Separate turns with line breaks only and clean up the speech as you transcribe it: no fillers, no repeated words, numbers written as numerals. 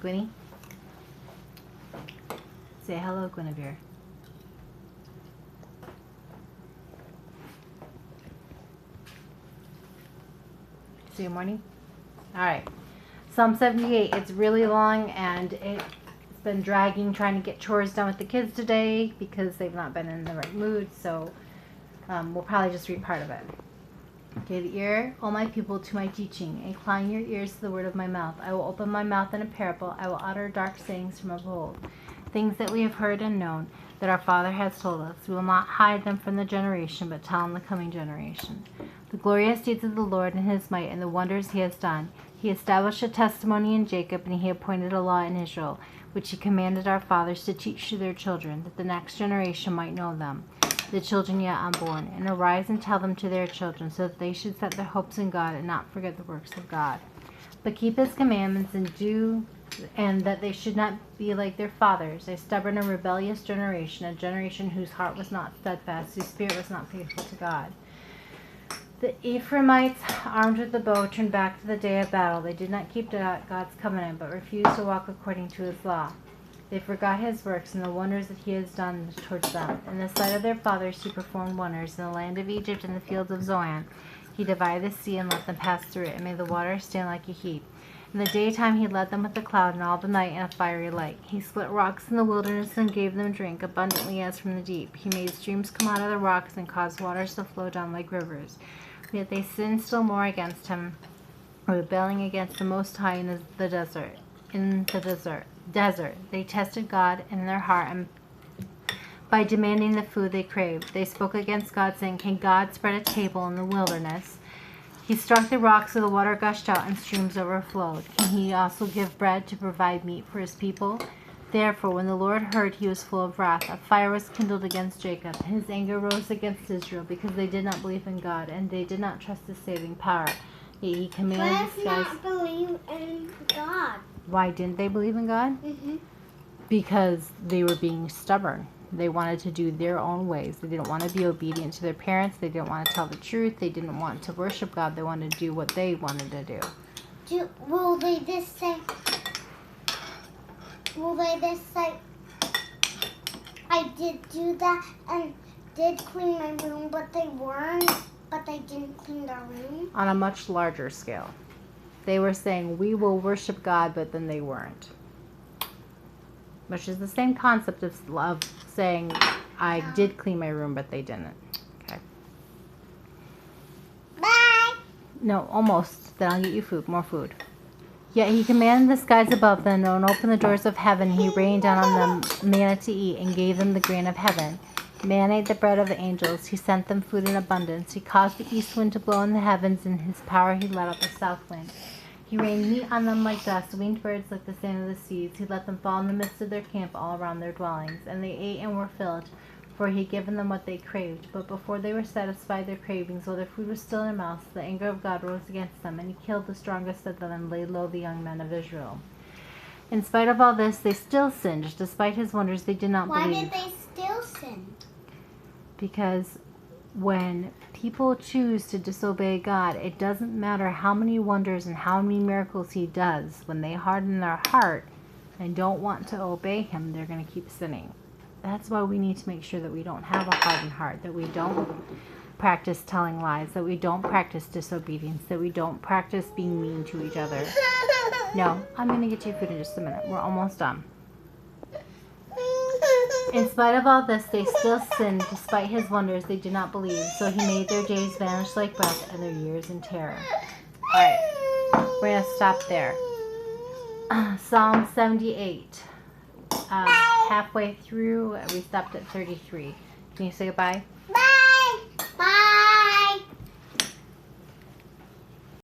Gwynnie? Say hello, Guinevere. Say good morning. All right. Psalm 78. It's really long, and it's been dragging trying to get chores done with the kids today because they've not been in the right mood. So we'll probably just read part of it. Give ear, all my people, to my teaching. Incline your ears to the word of my mouth. I will open my mouth in a parable. I will utter dark sayings from of old, things that we have heard and known, that our Father has told us. We will not hide them from the generation, but tell in the coming generation the glorious deeds of the Lord and his might and the wonders he has done. He established a testimony in Jacob, and he appointed a law in Israel, which he commanded our fathers to teach to their children, that the next generation might know them, the children yet unborn, and arise and tell them to their children, so that they should set their hopes in God and not forget the works of God, but keep his commandments and that they should not be like their fathers, a stubborn and rebellious generation, a generation whose heart was not steadfast, whose spirit was not faithful to God. The Ephraimites, armed with the bow, turned back to the day of battle. They did not keep God's covenant, but refused to walk according to his law. They forgot his works and the wonders that he has done towards them. In the sight of their fathers he performed wonders. In the land of Egypt and the fields of Zoan he divided the sea and let them pass through it, and made the waters stand like a heap. In the daytime he led them with a cloud, and all the night in a fiery light. He split rocks in the wilderness and gave them drink abundantly as from the deep. He made streams come out of the rocks and caused waters to flow down like rivers. Yet they sinned still more against him, rebelling against the Most High in the desert. They tested God in their heart, and by demanding the food they craved, they spoke against God, saying, "Can God spread a table in the wilderness?" He struck the rocks so the water gushed out and streams overflowed. Can he also give bread to provide meat for his people? Therefore, when the Lord heard, he was full of wrath. A fire was kindled against Jacob. His anger rose against Israel, because they did not believe in God, and they did not trust his saving power. Yet he commanded the skies.
Not believe in God.
Why didn't they believe in God? Because they were being stubborn. They wanted to do their own ways. They didn't want to be obedient to their parents. They didn't want to tell the truth. They didn't want to worship God. They wanted to do what they wanted to do.
Will they just say, I did do that and did clean my room, but they didn't clean their room?
On a much larger scale. They were saying, we will worship God, but then they weren't. Which is the same concept of saying, I did clean my room, but they didn't. Okay.
Bye.
No, almost. Then I'll get you food, more food. Yet he commanded the skies above them and opened the doors of heaven. He rained down on them manna to eat and gave them the grain of heaven. Man ate the bread of the angels. He sent them food in abundance. He caused the east wind to blow in the heavens. In his power he let out the south wind. He rained meat on them like dust, winged birds like the sand of the seas. He let them fall in the midst of their camp all around their dwellings. And they ate and were filled, for he had given them what they craved. But before they were satisfied their cravings, while their food was still in their mouths, the anger of God rose against them, and he killed the strongest of them and laid low the young men of Israel. In spite of all this, they still sinned. Despite his wonders, they did not believe.
Why did they still sin?
Because when people choose to disobey God, it doesn't matter how many wonders and how many miracles he does. When they harden their heart and don't want to obey him, they're going to keep sinning. That's why we need to make sure that we don't have a hardened heart, that we don't practice telling lies, that we don't practice disobedience, that we don't practice being mean to each other. No, I'm going to get you food in just a minute. We're almost done. In spite of all this, they still sinned. Despite his wonders, they did not believe. So he made their days vanish like breath and their years in terror. All right, we're going to stop there. Psalm 78. Halfway through, we stopped at 33. Can you say goodbye?
Bye. Bye.